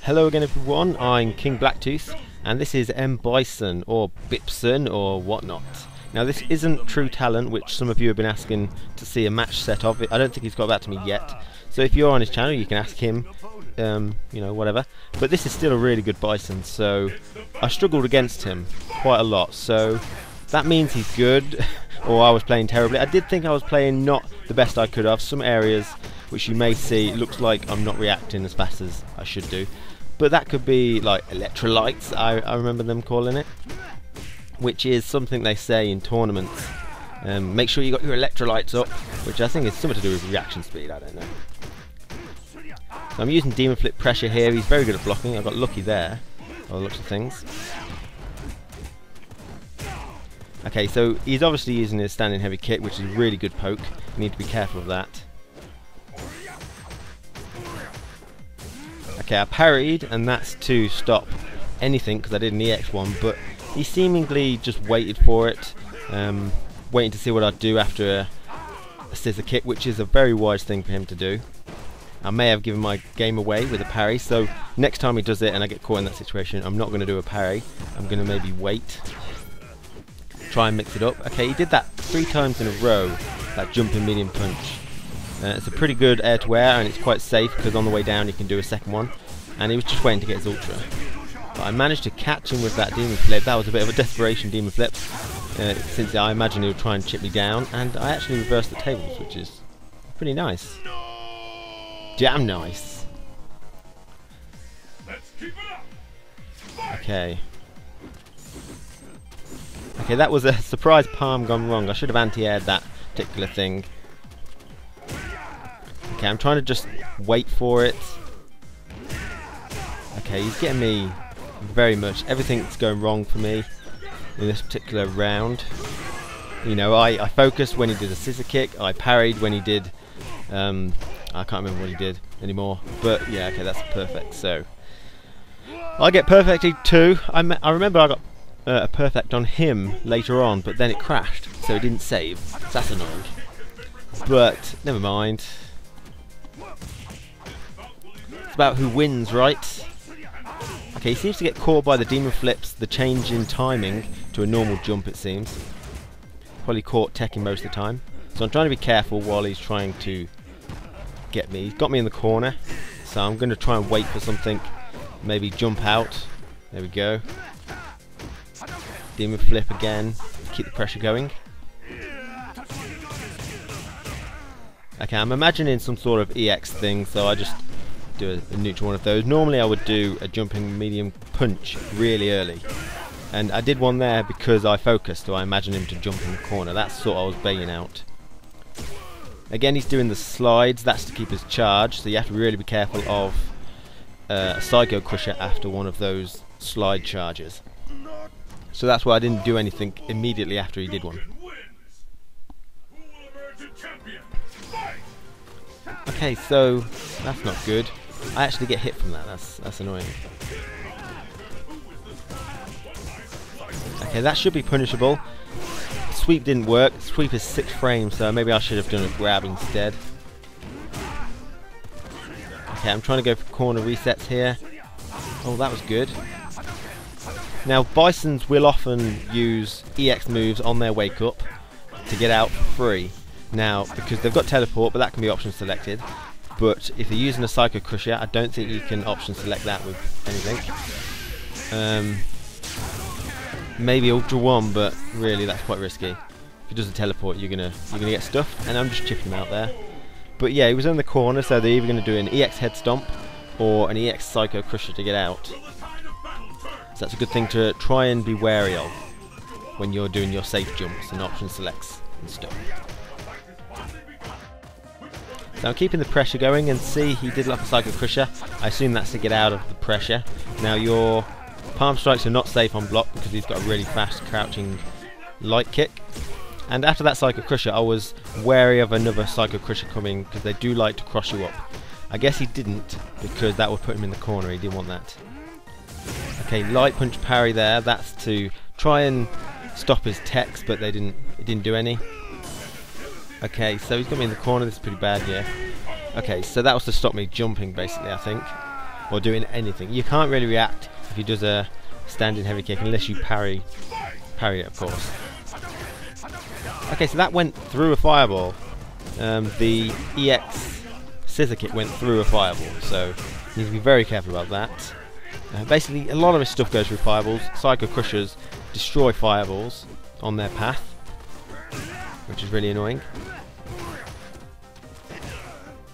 Hello again everyone, I'm KingBlackToof and this is M.Bison or Bipson or whatnot. Now this isn't TrueTalent, which some of you have been asking to see a match set of. I don't think he's got back to me yet, so if you're on his channel you can ask him, you know, whatever. But this is still a really good Bison, so I struggled against him quite a lot, so that means he's good or I was playing terribly. I did think I was playing not the best I could have. Some areas which you may see, it looks like I'm not reacting as fast as I should do. But that could be like electrolytes, I remember them calling it, which is something they say in tournaments. Make sure you got your electrolytes up, which I think is something to do with reaction speed, I don't know. So I'm using Demon Flip Pressure here. He's very good at blocking. I got lucky there, by the looks of things. Okay, so he's obviously using his standing heavy kick, which is a really good poke. You need to be careful of that. Okay, I parried, and that's to stop anything because I did an EX one, but he seemingly just waited for it, waiting to see what I'd do after a scissor kick, which is a very wise thing for him to do. I may have given my game away with a parry, so next time he does it and I get caught in that situation, I'm not going to do a parry. I'm going to maybe wait, try and mix it up. Okay, he did that 3 times in a row, that jumping medium punch. It's a pretty good air to air, and it's quite safe because on the way down you can do a second one, and he was just waiting to get his ultra. But I managed to catch him with that demon flip. That was a bit of a desperation demon flip, since I imagine he would try and chip me down, and I actually reversed the tables, which is pretty nice. Damn nice. Okay. Okay, that was a surprise palm gone wrong. I should have anti-aired that particular thing. Okay, I'm trying to just wait for it. Okay, he's getting me very much. Everything's going wrong for me in this particular round. You know, I focused when he did a scissor kick. I parried when he did... I can't remember what he did anymore. But yeah, okay, that's perfect. So I get perfected too. I remember I got a perfect on him later on, but then it crashed, so it didn't save. So that's annoying. But never mind. It's about who wins, right? Okay, he seems to get caught by the demon flips, the change in timing to a normal jump, it seems. Probably caught teching most of the time. So I'm trying to be careful while he's trying to get me. He's got me in the corner, so I'm going to try and wait for something. Maybe jump out. There we go. Demon flip again. Keep the pressure going. Okay, I'm imagining some sort of EX thing, so I just do a neutral one of those. Normally I would do a jumping medium punch really early, and I did one there because I focused, so I imagined him to jump in the corner. That's sort of I was bailing out. Again, he's doing the slides. That's to keep his charge, so you have to really be careful of a Psycho Crusher after one of those slide charges. So that's why I didn't do anything immediately after he did one. Okay, so that's not good. I actually get hit from that. That's annoying. Okay, that should be punishable. Sweep didn't work. Sweep is 6 frames, so maybe I should have done a grab instead. Okay, I'm trying to go for corner resets here. Oh, that was good. Now, Bisons will often use EX moves on their wake up to get out for free. Now, because they've got teleport, but that can be option selected. But if you're using a Psycho Crusher, I don't think you can option select that with anything. Maybe Ultra 1, but really that's quite risky. If he does a teleport, you're gonna get stuffed, and I'm just chipping him out there. But yeah, he was in the corner, so they're either gonna do an EX head stomp or an EX Psycho Crusher to get out. So that's a good thing to try and be wary of when you're doing your safe jumps and option selects and stuff. So I'm keeping the pressure going, and see, he did like a Psycho Crusher. I assume that's to get out of the pressure. Now your palm strikes are not safe on block because he's got a really fast crouching light kick. And after that Psycho Crusher, I was wary of another Psycho Crusher coming because they do like to cross you up. I guess he didn't because that would put him in the corner. He didn't want that. Okay, light punch parry there. That's to try and stop his techs, but it didn't do any. Okay, so he's got me in the corner. This is pretty bad, yeah. Okay, so that was to stop me jumping, basically, I think. or doing anything. You can't really react if he does a standing heavy kick unless you parry it, of course. Okay, so that went through a fireball. The EX scissor kick went through a fireball, so you need to be very careful about that. Basically, a lot of his stuff goes through fireballs. Psycho Crushers destroy fireballs on their path, which is really annoying.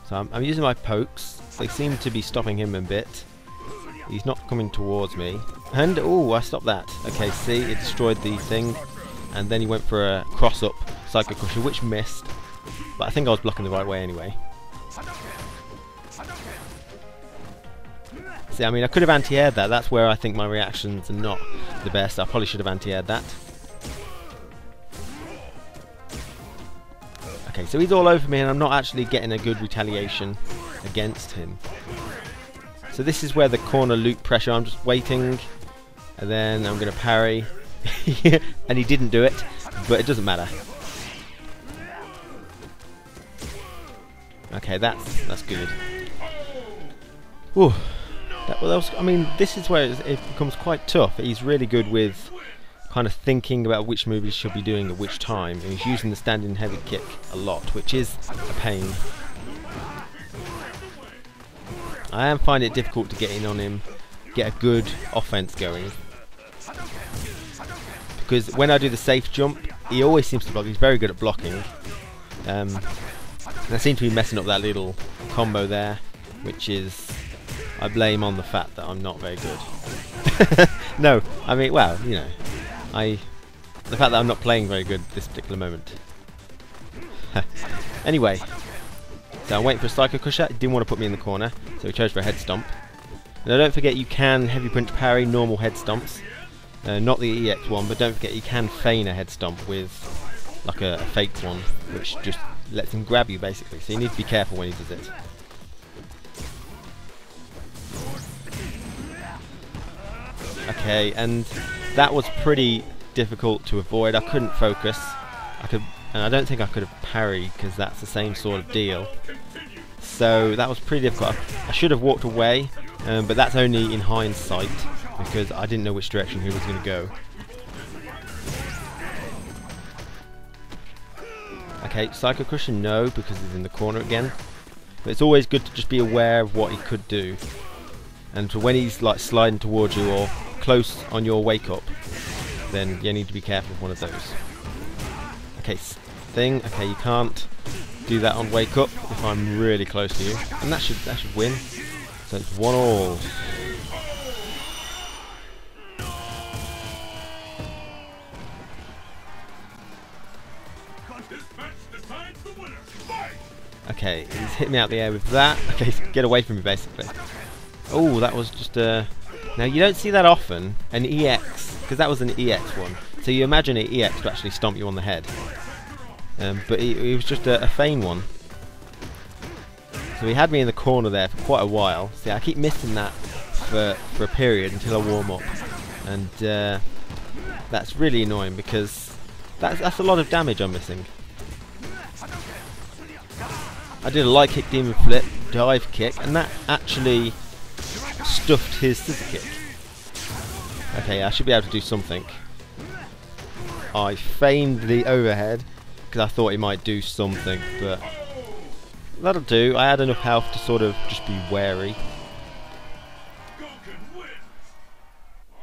So I'm using my pokes. They seem to be stopping him a bit. He's not coming towards me. And, oh, I stopped that. Okay, see, it destroyed the thing. And then he went for a cross-up Psycho Crusher, which missed. But I think I was blocking the right way anyway. See, I mean, I could have anti-aired that. That's where I think my reactions are not the best. I probably should have anti-aired that. Okay, so he's all over me and I'm not actually getting a good retaliation against him. So this is where the corner loop pressure, I'm just waiting, and then I'm going to parry. And he didn't do it, but it doesn't matter. Okay, that's good. Whew. I mean, this is where it becomes quite tough. He's really good with kind of thinking about which move he should be doing at which time, and he's using the standing heavy kick a lot, which is a pain. I am finding it difficult to get in on him, get a good offense going. Because when I do the safe jump, he always seems to block. He's very good at blocking. And I seem to be messing up that little combo there, which is, I blame on the fact that I'm not very good. No, I mean, well, you know, the fact that I'm not playing very good at this particular moment. Anyway, so I'm waiting for a Psycho Crusher. He didn't want to put me in the corner, so he chose for a head stomp. Now don't forget, you can heavy punch parry normal head stomps. Not the EX one, but don't forget you can feign a head stomp with like a fake one, which just lets him grab you basically. So you need to be careful when he does it. Okay, and that was pretty difficult to avoid. I couldn't focus. And I don't think I could have parried because that's the same sort of deal. So that was pretty difficult. I should have walked away, but that's only in hindsight because I didn't know which direction he was going to go. Okay, Psycho Crusher, no, because he's in the corner again. But it's always good to just be aware of what he could do. And when he's like sliding towards you or close on your wake up, then you need to be careful of one of those. Okay, thing. Okay, you can't do that on wake up if I'm really close to you, and that should win. So it's 1-all. Okay, he's hit me out the air with that. Okay, get away from me basically. Oh, that was just a... Now you don't see that often, an EX, because that was an EX one. So you imagine an EX to actually stomp you on the head. But it was just a feign one. So he had me in the corner there for quite a while. See, I keep missing that for a period until I warm up. And that's really annoying because that's a lot of damage I'm missing. I did a light kick, demon flip, dive kick, and that actually stuffed his scissor kick. Okay, I should be able to do something. I feigned the overhead because I thought he might do something, but that'll do. I had enough health to sort of just be wary.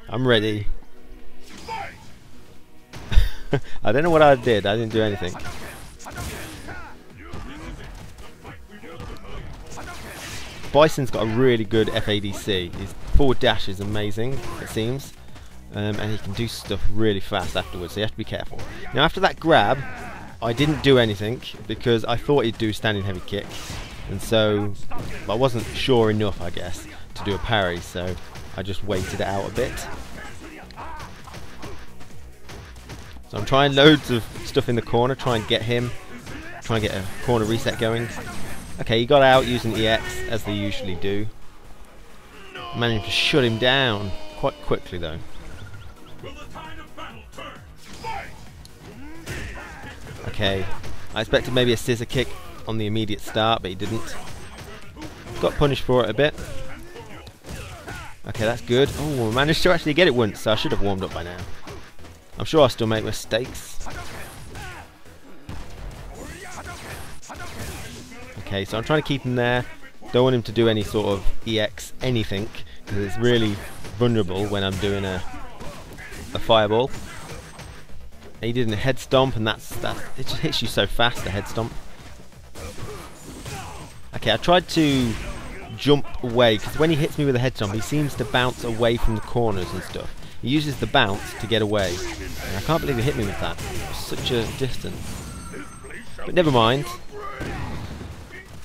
I'm ready. I don't know what I did. I didn't do anything. Bison's got a really good FADC. His forward dash is amazing, it seems. And he can do stuff really fast afterwards, so you have to be careful. Now after that grab, I didn't do anything because I thought he'd do standing heavy kick. And so I wasn't sure enough, I guess, to do a parry, so I just waited it out a bit. So I'm trying loads of stuff in the corner, try and get him, try and get a corner reset going. Okay, he got out using EX, as they usually do. Managed to shut him down quite quickly though. Okay, I expected maybe a scissor kick on the immediate start, but he didn't. Got punished for it a bit. Okay, that's good. Oh, I managed to actually get it once, so I should have warmed up by now. I'm sure I'll still make mistakes. Okay, so I'm trying to keep him there. Don't want him to do any sort of EX anything, because it's really vulnerable when I'm doing a fireball. And he did a head stomp, and that it just hits you so fast, the head stomp. Okay, I tried to jump away, because when he hits me with a head stomp, he seems to bounce away from the corners and stuff. He uses the bounce to get away. And I can't believe he hit me with that. Such a distance. But never mind.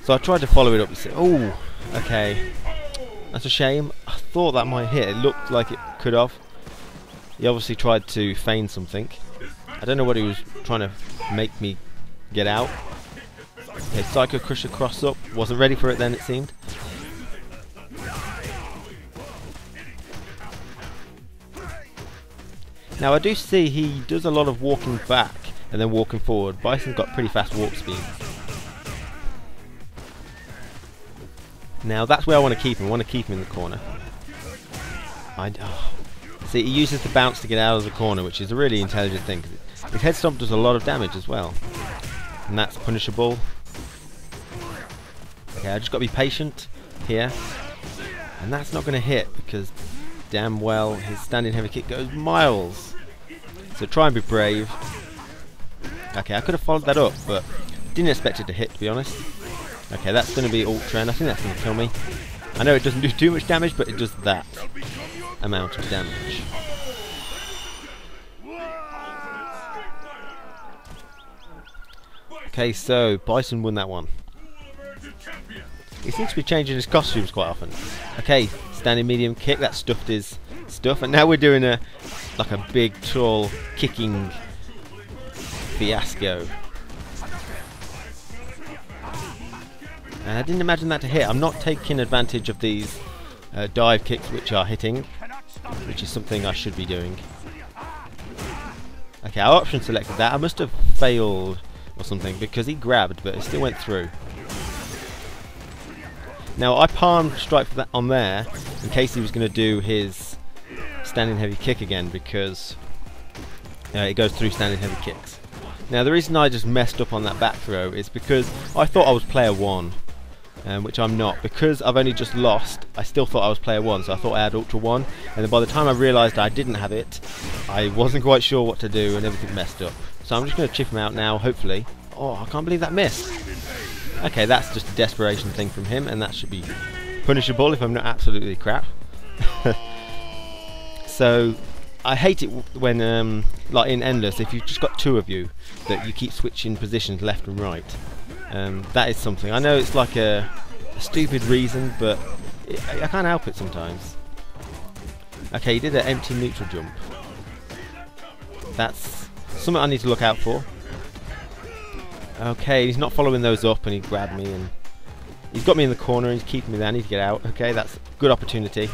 So I tried to follow it up. Oh, okay. That's a shame. I thought that might hit. It looked like it could have. He obviously tried to feign something. I don't know what he was trying to make me get out. Okay, Psycho Crusher cross up. Wasn't ready for it then, it seemed. Now I do see he does a lot of walking back and then walking forward. Bison's got pretty fast walk speed. Now that's where I want to keep him. I want to keep him in the corner. See, he uses the bounce to get out of the corner, which is a really intelligent thing. His head stomp does a lot of damage as well, and that's punishable. Okay, I just got to be patient here, and that's not going to hit because damn well his standing heavy kick goes miles. So try and be brave. Okay, I could have followed that up, but didn't expect it to hit, to be honest. Okay, that's going to be ultra, and I think that's going to kill me. I know it doesn't do too much damage, but it does that amount of damage. Okay, so Bison won that one. He seems to be changing his costumes quite often. Okay, standing medium kick, that stuffed his stuff, and now we're doing like a big, tall, kicking fiasco. And I didn't imagine that to hit. I'm not taking advantage of these dive kicks which are hitting, which is something I should be doing. Okay, I option selected that. I must have failed or something because he grabbed, but it still went through. Now I palm strike that on there in case he was going to do his standing heavy kick again, because it goes through standing heavy kicks. Now the reason I just messed up on that back throw is because I thought I was player 1, which I'm not. Because I've only just lost, I still thought I was player 1, so I thought I had Ultra 1, and then by the time I realised I didn't have it, I wasn't quite sure what to do and everything messed up. So I'm just going to chip him out now, hopefully. Oh, I can't believe that missed. Okay, that's just a desperation thing from him, and that should be punishable if I'm not absolutely crap. So I hate it when, like in Endless, if you've just got 2 of you, that you keep switching positions left and right. That is something. I know it's like a stupid reason, but I can't help it sometimes. Okay, he did an empty neutral jump. That's something I need to look out for. Okay, he's not following those up, and he grabbed me, and he's got me in the corner, and he's keeping me there. I need to get out. Okay, that's a good opportunity.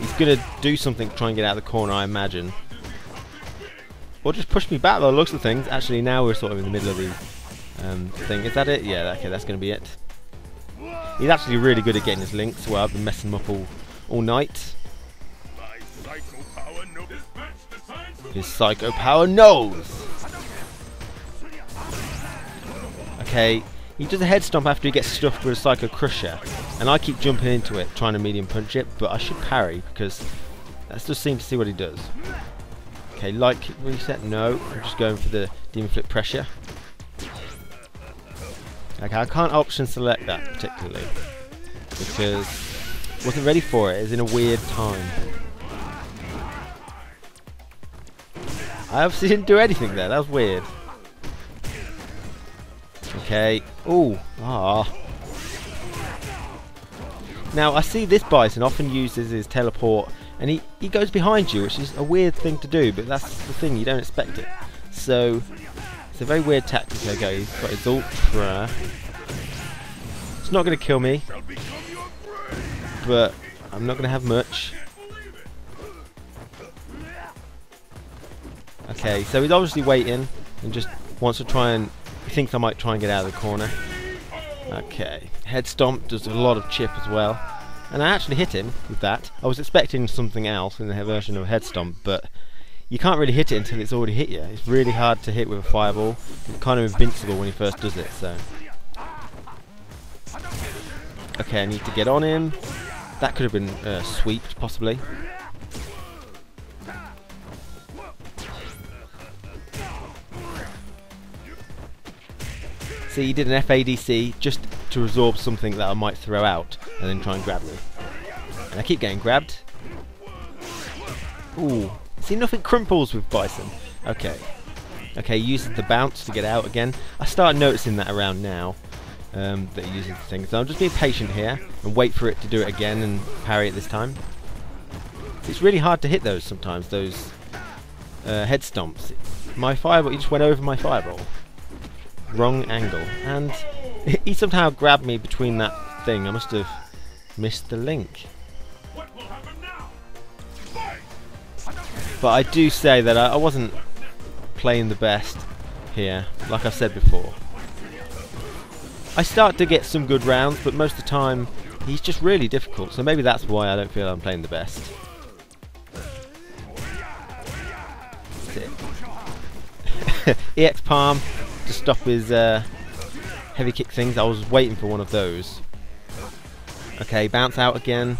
He's going to do something to try and get out of the corner, I imagine. Or just push me back by the looks of things. Actually, now we're sort of in the middle of the thing. Is that it? Yeah, okay, that's going to be it. He's actually really good at getting his links, well, I've been messing him up all night. His Psycho Power knows! Okay, he does a head stomp after he gets stuffed with a Psycho Crusher, and I keep jumping into it, trying to medium punch it, but I should parry, because let's just seem to see what he does. Okay, light kick reset, no, I'm just going for the Demon Flip Pressure. Okay, I can't option select that particularly, because I wasn't ready for it, it's in a weird time. I obviously didn't do anything there, that was weird. Okay, ooh, ah. Now I see this Bison often uses his teleport, and he goes behind you, which is a weird thing to do, but that's the thing, you don't expect it. So, it's a very weird tactic. Okay, he's got his ultra. It's not going to kill me, but I'm not going to have much. Okay, so he's obviously waiting and just wants to try and, he thinks I might try and get out of the corner. Okay, head stomp does a lot of chip as well. And I actually hit him with that. I was expecting something else in the version of head stomp, but you can't really hit it until it's already hit you. It's really hard to hit with a fireball. It's kind of invincible when he first does it, so. Okay, I need to get on him. That could have been sweeped, possibly. See, he did an FADC just to absorb something that I might throw out and then try and grab me. And I keep getting grabbed. Ooh. See, nothing crumples with Bison. Okay. Okay, he uses the bounce to get out again. I started noticing that around now, that he uses the thing. So I'm just being patient here and wait for it to do it again and parry it this time. It's really hard to hit those sometimes, those head stomps. My fireball, he just went over my fireball. Wrong angle. And he somehow grabbed me between that thing. I must have missed the link. But I do say that I wasn't playing the best here, like I said before. I start to get some good rounds, but most of the time he's just really difficult, so maybe that's why I don't feel I'm playing the best. EX palm to stop his heavy kick things. I was waiting for one of those. Okay, bounce out again.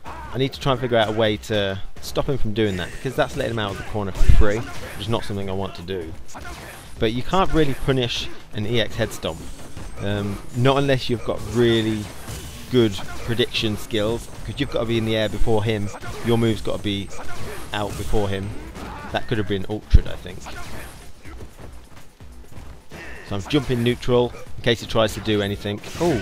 I need to try and figure out a way to stop him from doing that, because that's letting him out of the corner for free, which is not something I want to do. But you can't really punish an EX head stomp, not unless you've got really good prediction skills, because you've got to be in the air before him, your move's got to be out before him. That could have been ultra'd, I think. So I'm jumping neutral in case he tries to do anything. Oh,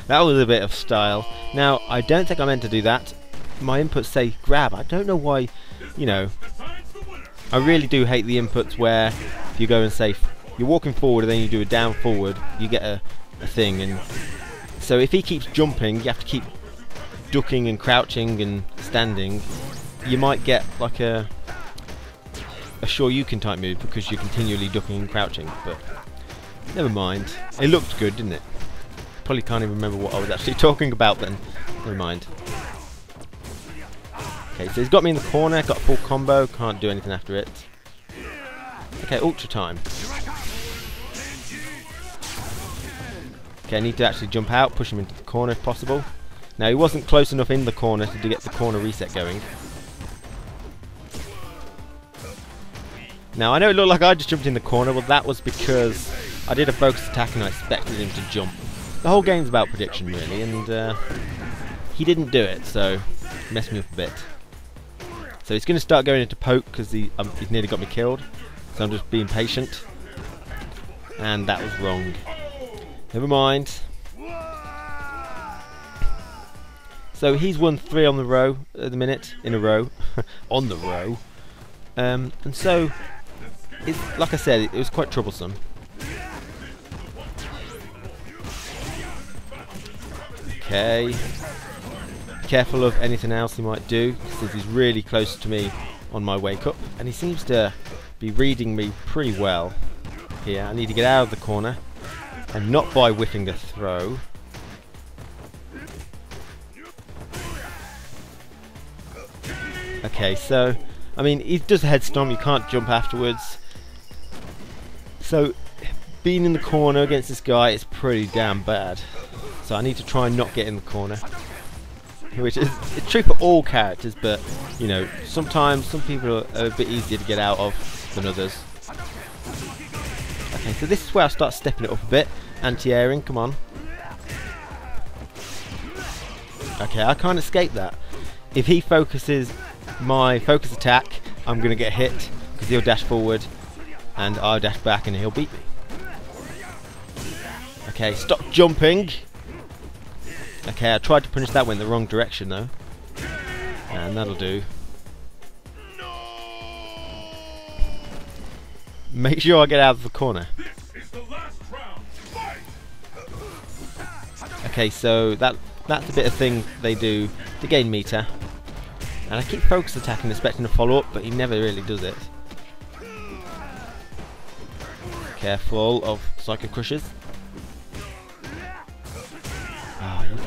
that was a bit of style. Now, I don't think I meant to do that. My inputs say grab. I don't know why, you know. I really do hate the inputs where if you go and say you're walking forward and then you do a down forward, you get a thing. And so if he keeps jumping, you have to keep ducking and crouching and standing. You might get like a Shoryuken type move because you're continually ducking and crouching. But never mind. It looked good, didn't it? Probably can't even remember what I was actually talking about then. Never mind. Okay, so he's got me in the corner, got a full combo, can't do anything after it. Okay, ultra time. Okay, I need to actually jump out, push him into the corner if possible. Now, he wasn't close enough in the corner to get the corner reset going. Now, I know it looked like I just jumped in the corner, well that was because I did a focus attack and I expected him to jump. The whole game's about prediction, really, and he didn't do it, so it messed me up a bit. So he's going to start going into poke because he's nearly got me killed. So I'm just being patient. And that was wrong. Never mind. So he's won 3 on the row at the minute, in a row, on the row. And so, like I said, it was quite troublesome. Okay. Careful of anything else he might do, since he's really close to me on my wake up, and he seems to be reading me pretty well here. I need to get out of the corner, and not by whiffing a throw. Okay, so I mean, he does a head stomp, you can't jump afterwards. So being in the corner against this guy is pretty damn bad. So I need to try and not get in the corner. Which is it's true for all characters, but you know, sometimes some people are a bit easier to get out of than others. Okay, so this is where I start stepping it up a bit. Anti-airing, come on. Okay, I can't escape that. If he focuses my focus attack, I'm going to get hit because he'll dash forward and I'll dash back and he'll beat me. Okay, stop jumping. Okay, I tried to punish that one in the wrong direction though. And that'll do. Make sure I get out of the corner. Okay, so that's a bit of thing they do to gain meter. And I keep focus attacking, expecting to follow up, but he never really does it. Careful of Psycho Crushers.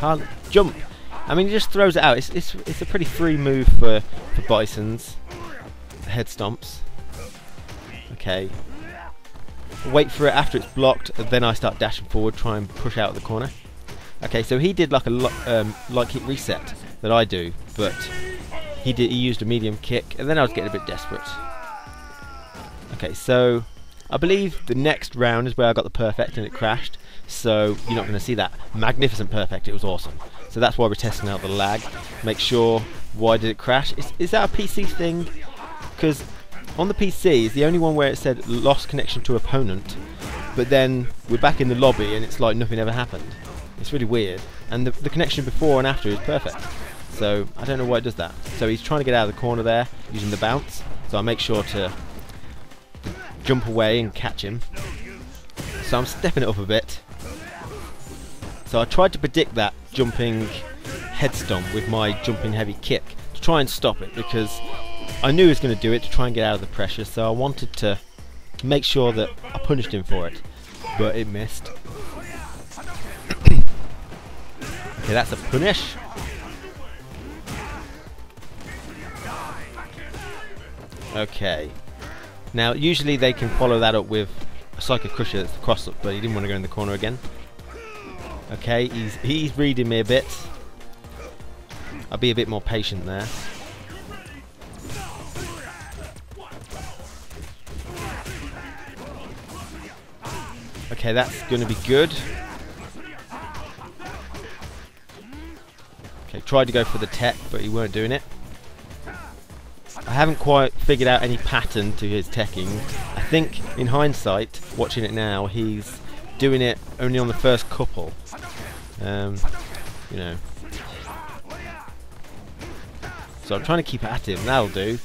can't jump. I mean, he just throws it out. It's a pretty free move for Bisons. Head stomps. Okay. Wait for it after it's blocked, and then I start dashing forward, try and push out of the corner. Okay, so he did like a light kick reset that I do, but he used a medium kick, and then I was getting a bit desperate. Okay, so I believe the next round is where I got the perfect and it crashed, so you're not going to see that magnificent perfect. It was awesome. So that's why we're testing out the lag. Make sure, why did it crash? Is that a PC thing? Because on the PC, it's the only one where it said lost connection to opponent, but then we're back in the lobby and it's like nothing ever happened. It's really weird. And the connection before and after is perfect. So I don't know why it does that. So he's trying to get out of the corner there using the bounce. So I make sure to jump away and catch him. So I'm stepping it up a bit. So I tried to predict that jumping head stomp with my jumping heavy kick to try and stop it, because I knew he was going to do it to try and get out of the pressure, so I wanted to make sure that I punished him for it, but it missed. Okay, that's a punish. Okay. Now, usually they can follow that up with a Psycho Crusher that's the cross-up, but he didn't want to go in the corner again. Okay, he's reading me a bit. I'll be a bit more patient there. Okay, that's going to be good. Okay, tried to go for the tech, but he weren't doing it. I haven't quite figured out any pattern to his teching. I think, in hindsight, watching it now, he's doing it only on the first couple. You know. So I'm trying to keep at him. That'll do.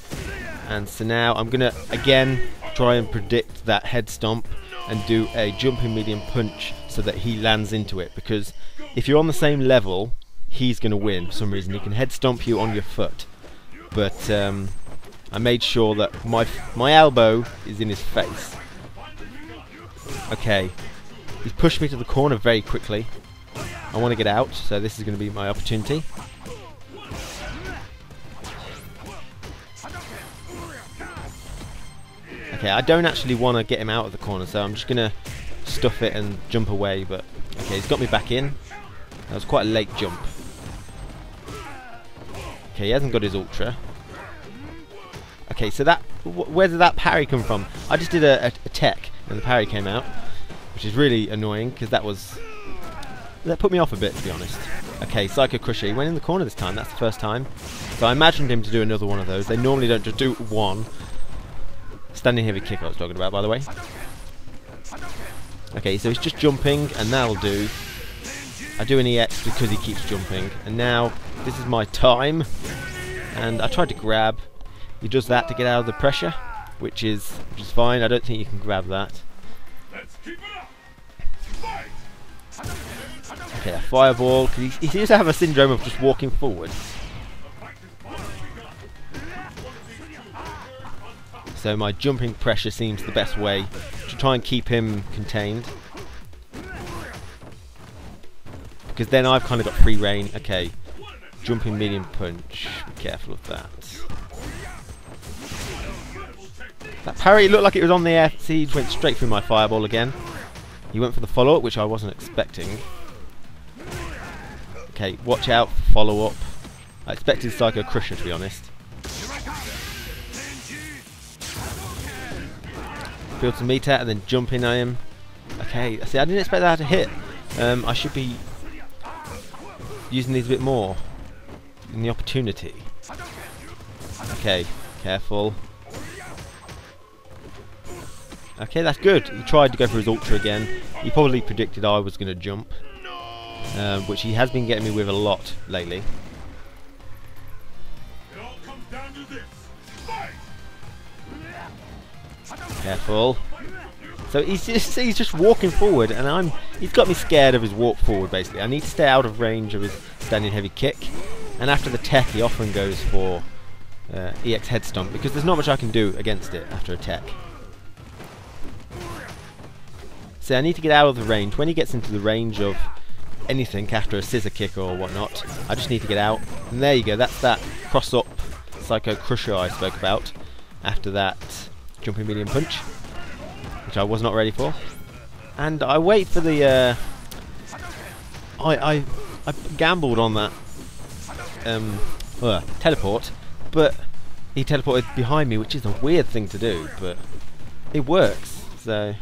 And so now I'm gonna again try and predict that head stomp and do a jumping medium punch so that he lands into it. Because if you're on the same level, he's gonna win for some reason. He can head stomp you on your foot. But I made sure that my elbow is in his face. Okay, he's pushed me to the corner very quickly. I want to get out, so this is going to be my opportunity. Okay, I don't actually want to get him out of the corner, so I'm just going to stuff it and jump away. But okay, he's got me back in. That was quite a late jump. Okay, he hasn't got his ultra. Okay, so that where did that parry come from? I just did a tech and the parry came out, which is really annoying because that put me off a bit, to be honest. Okay, Psycho Crusher, he went in the corner this time. That's the first time. So I imagined him to do another one of those. They normally don't just do one. Standing heavy kick I was talking about, by the way. Okay, so he's just jumping, and that'll do. I do an EX because he keeps jumping, and now this is my time. And I tried to grab. He does that to get out of the pressure, which is fine. I don't think you can grab that. Okay, a fireball. He seems to have a syndrome of just walking forward. So my jumping pressure seems the best way to try and keep him contained. Because then I've kind of got free reign. Okay, jumping medium punch. Be careful of that. That parry looked like it was on the air. See, he went straight through my fireball again. He went for the follow-up, which I wasn't expecting. Okay, watch out for follow-up. I expected Psycho Crusher, to be honest. Build some meter and then jump in on him. Okay, see, I didn't expect that to hit. I should be using these a bit more in the opportunity. Okay, careful. Okay, that's good. He tried to go for his ultra again. He probably predicted I was going to jump, which he has been getting me with a lot lately. Careful. So he's just walking forward, and he's got me scared of his walk forward. Basically, I need to stay out of range of his standing heavy kick. And after the tech, he often goes for EX head stomp because there's not much I can do against it after a tech. So I need to get out of the range. When he gets into the range of anything after a scissor kick or whatnot. I just need to get out. And there you go, that's that cross-up Psycho Crusher I spoke about after that jumping medium punch, which I was not ready for. And I wait for the I gambled on that teleport, but he teleported behind me, which is a weird thing to do, but it works, so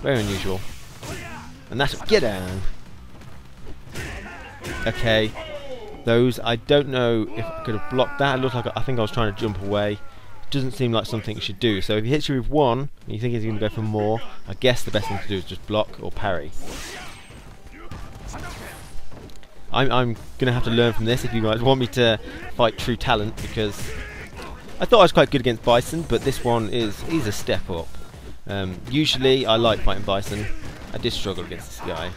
very unusual. And that's get down. Okay, those, I don't know if I could have blocked that. It looked like I think I was trying to jump away. It doesn't seem like something you should do. So if he hits you with one and you think he's going to go for more, I guess the best thing to do is just block or parry. I'm going to have to learn from this if you guys want me to fight TrueTalent, because I thought I was quite good against Bison, but this one he's a step up. Usually I like fighting Bison. I did struggle against this guy.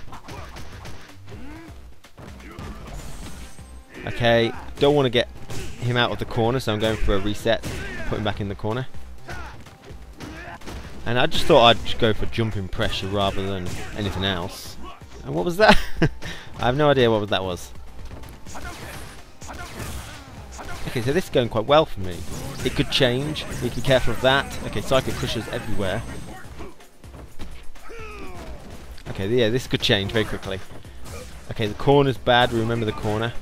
Okay, don't want to get him out of the corner, so I'm going for a reset, put him back in the corner. And I just thought I'd go for jumping pressure rather than anything else. And what was that? I have no idea what that was. Okay, so this is going quite well for me. It could change, need to be careful of that. Okay, Psycho Crushers everywhere. Okay, yeah, this could change very quickly. Okay, the corner's bad, remember the corner.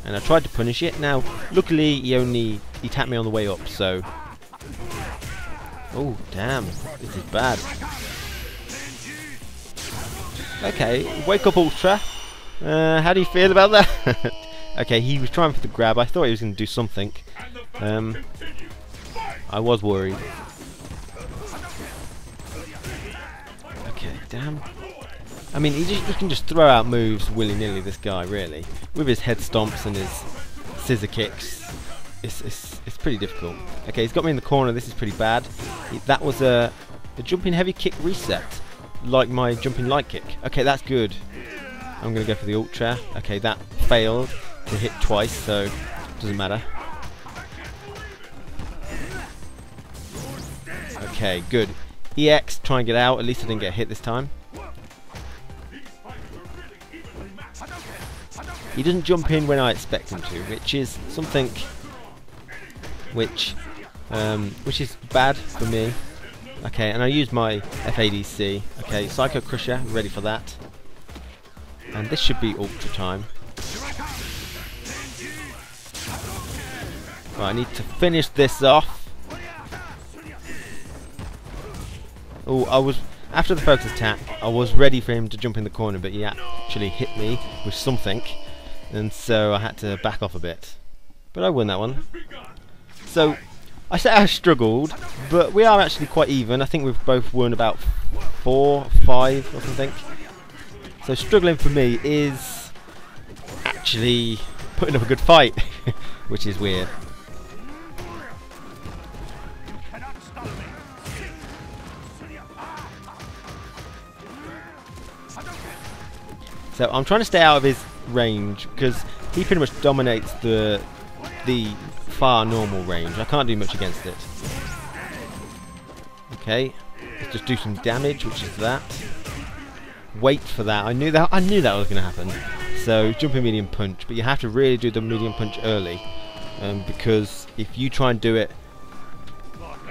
And I tried to punish it. Now, luckily, he tapped me on the way up, so... Oh, damn, this is bad. Okay, wake up Ultra. How do you feel about that? Okay, he was trying for the grab. I thought he was going to do something. I was worried. Okay, damn. I mean, he can just throw out moves willy-nilly, this guy, really. With his head stomps and his scissor kicks, it's pretty difficult. Okay, he's got me in the corner. This is pretty bad. That was a jumping heavy kick reset, like my jumping light kick. Okay, that's good. I'm going to go for the Ultra. Okay, that failed to hit twice, so it doesn't matter. Okay, good. EX, try and get out. At least I didn't get hit this time. He doesn't jump in when I expect him to, which is something which is bad for me. Okay, and I used my FADC. Okay, Psycho Crusher, ready for that. And this should be Ultra time. Right, I need to finish this off. Oh, after the focus attack, I was ready for him to jump in the corner, but he actually hit me with something. And so I had to back off a bit. But I won that one. So, I said I struggled, but we are actually quite even. I think we've both won about 4, 5 or something. So struggling for me is actually putting up a good fight, which is weird. So I'm trying to stay out of his range because he pretty much dominates the far normal range. I can't do much against it. Okay, let's just do some damage, which is that. Wait for that. I knew that was going to happen. So jumping medium punch, but you have to really do the medium punch early, because if you try and do it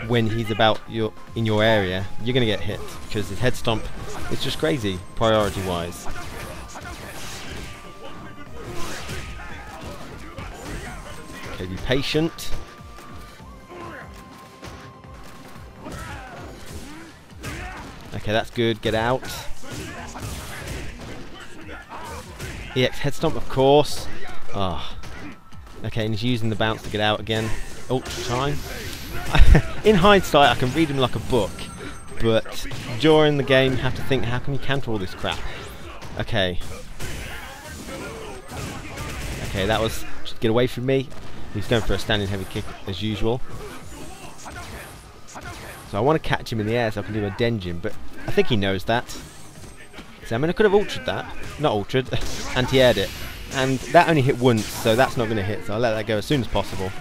when he's in your area, you're going to get hit because his head stomp is just crazy priority wise. Okay, be patient. Okay, that's good. Get out. EX head stomp, of course. Ah. Oh. Okay, and he's using the bounce to get out again. Ultra time. In hindsight, I can read him like a book, but during the game, you have to think, how can we counter all this crap? Okay. Okay, that was just get away from me. He's going for a standing heavy kick as usual. So I want to catch him in the air so I can do a Denjin, but I think he knows that. So I mean, I could have ultra'd that. Not ultra'd, anti-aired it. And that only hit once, so that's not going to hit, so I'll let that go as soon as possible.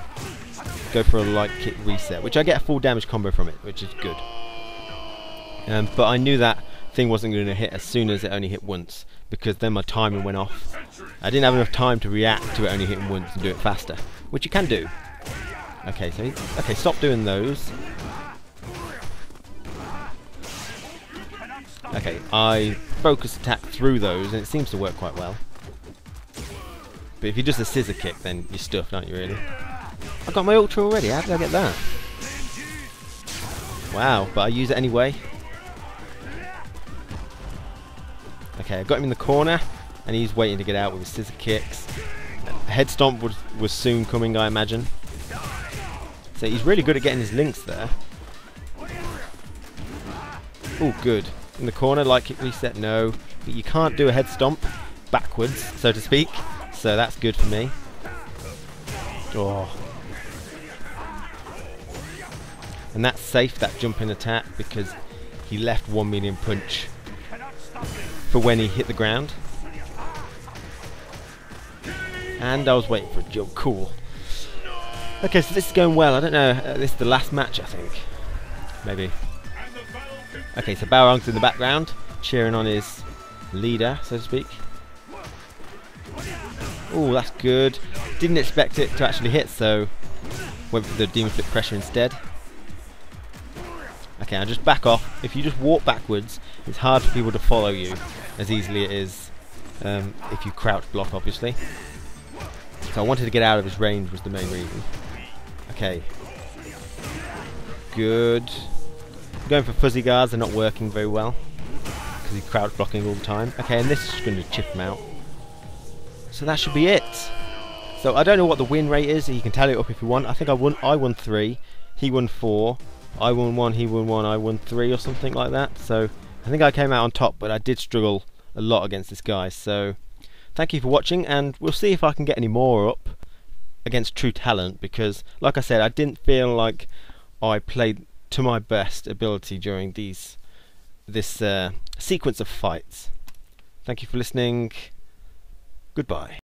Go for a light kick reset, which I get a full damage combo from it, which is good. But I knew that thing wasn't going to hit as soon as it only hit once, because then my timing went off. I didn't have enough time to react to it only hitting once and do it faster, which you can do. Okay, so okay, stop doing those. Okay, I focus attack through those and it seems to work quite well. But if you just a scissor kick, then you're stuffed, aren't you, really? I got my ultra already, how did I get that? Wow, but I use it anyway. Okay, I got him in the corner and he's waiting to get out with his scissor kicks. Head stomp was soon coming, I imagine. So he's really good at getting his links there. Oh, good. In the corner, light kick reset, no. But you can't do a head stomp backwards, so to speak. So that's good for me. Oh. And that's safe, that jumping attack, because he left 1 million punch for when he hit the ground. And I was waiting for a jump. Cool. Okay, so this is going well. I don't know. This is the last match, I think. Maybe. Okay, so Balrog's in the background, cheering on his leader, so to speak. Oh, that's good. Didn't expect it to actually hit, so went for the Demon Flip Pressure instead. Okay, I'll just back off. If you just walk backwards, it's hard for people to follow you as easily it is if you crouch block, obviously. So I wanted to get out of his range was the main reason. Okay. Good. I'm going for fuzzy guards, they're not working very well because he's crouch blocking all the time. Okay, and this is just going to chip him out. So that should be it. So I don't know what the win rate is, you can tally it up if you want. I think I won 3, he won 4, I won 1, he won 1, I won 3 or something like that. So I think I came out on top, but I did struggle a lot against this guy. So thank you for watching, and we'll see if I can get any more up against TrueTalent, because like I said, I didn't feel like I played to my best ability during this sequence of fights. Thank you for listening. Goodbye.